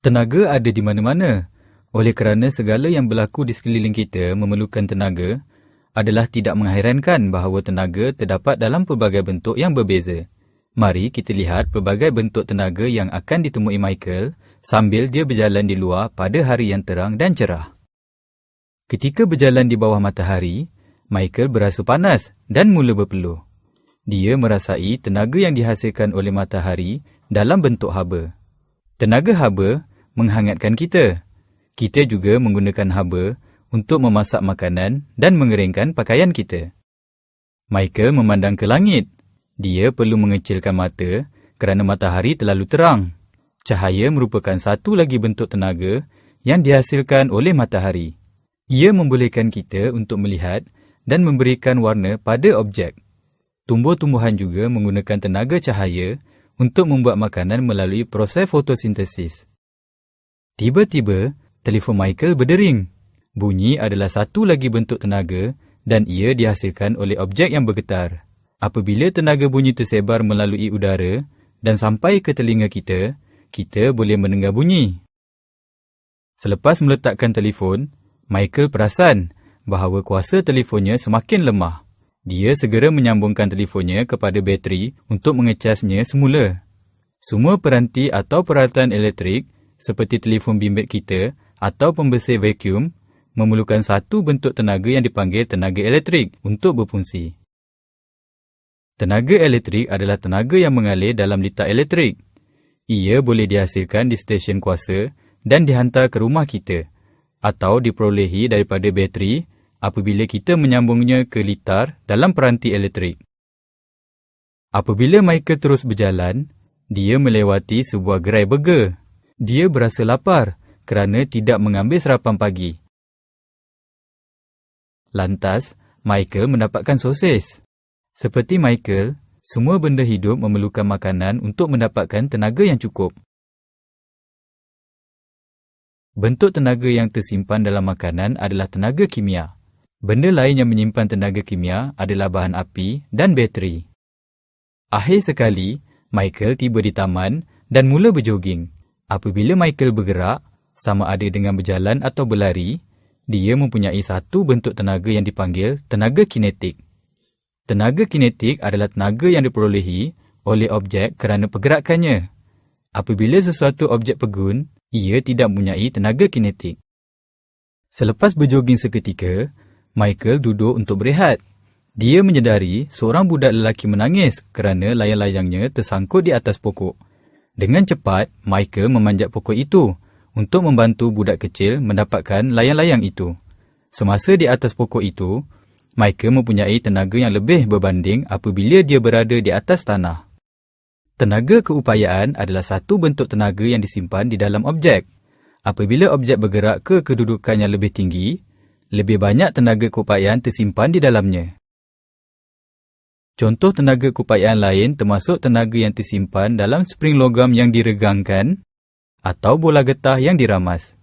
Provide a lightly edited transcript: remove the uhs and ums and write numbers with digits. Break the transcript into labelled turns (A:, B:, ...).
A: Tenaga ada di mana-mana. Oleh kerana segala yang berlaku di sekeliling kita memerlukan tenaga, adalah tidak mengherankan bahawa tenaga terdapat dalam pelbagai bentuk yang berbeza. Mari kita lihat pelbagai bentuk tenaga yang akan ditemui Michael sambil dia berjalan di luar pada hari yang terang dan cerah. Ketika berjalan di bawah matahari, Michael berasa panas dan mula berpeluh. Dia merasai tenaga yang dihasilkan oleh matahari dalam bentuk haba. Tenaga haba menghangatkan kita. Kita juga menggunakan haba untuk memasak makanan dan mengeringkan pakaian kita. Michael memandang ke langit. Dia perlu mengecilkan mata kerana matahari terlalu terang. Cahaya merupakan satu lagi bentuk tenaga yang dihasilkan oleh matahari. Ia membolehkan kita untuk melihat dan memberikan warna pada objek. Tumbuh-tumbuhan juga menggunakan tenaga cahaya untuk membuat makanan melalui proses fotosintesis. Tiba-tiba, telefon Michael berdering. Bunyi adalah satu lagi bentuk tenaga dan ia dihasilkan oleh objek yang bergetar. Apabila tenaga bunyi tersebar melalui udara dan sampai ke telinga kita, kita boleh mendengar bunyi. Selepas meletakkan telefon, Michael perasan bahawa kuasa telefonnya semakin lemah. Dia segera menyambungkan telefonnya kepada bateri untuk mengecasnya semula. Semua peranti atau peralatan elektrik seperti telefon bimbit kita atau pembersih vacuum memerlukan satu bentuk tenaga yang dipanggil tenaga elektrik untuk berfungsi. Tenaga elektrik adalah tenaga yang mengalir dalam litar elektrik. Ia boleh dihasilkan di stesen kuasa dan dihantar ke rumah kita atau diperolehi daripada bateri apabila kita menyambungnya ke litar dalam peranti elektrik. Apabila Michael terus berjalan, dia melewati sebuah gerai burger. Dia berasa lapar kerana tidak mengambil sarapan pagi. Lantas, Michael mendapatkan sosis. Seperti Michael, semua benda hidup memerlukan makanan untuk mendapatkan tenaga yang cukup. Bentuk tenaga yang tersimpan dalam makanan adalah tenaga kimia. Benda lain yang menyimpan tenaga kimia adalah bahan api dan bateri. Akhir sekali, Michael tiba di taman dan mula berjoging. Apabila Michael bergerak, sama ada dengan berjalan atau berlari, dia mempunyai satu bentuk tenaga yang dipanggil tenaga kinetik. Tenaga kinetik adalah tenaga yang diperolehi oleh objek kerana pergerakannya. Apabila sesuatu objek pegun, ia tidak mempunyai tenaga kinetik. Selepas berjoging seketika, Michael duduk untuk berehat. Dia menyedari seorang budak lelaki menangis kerana layang-layangnya tersangkut di atas pokok. Dengan cepat, Michael memanjat pokok itu untuk membantu budak kecil mendapatkan layang-layang itu. Semasa di atas pokok itu, Michael mempunyai tenaga yang lebih berbanding apabila dia berada di atas tanah. Tenaga keupayaan adalah satu bentuk tenaga yang disimpan di dalam objek. Apabila objek bergerak ke kedudukan yang lebih tinggi, lebih banyak tenaga keupayaan tersimpan di dalamnya. Contoh tenaga keupayaan lain termasuk tenaga yang tersimpan dalam spring logam yang diregangkan atau bola getah yang diramas.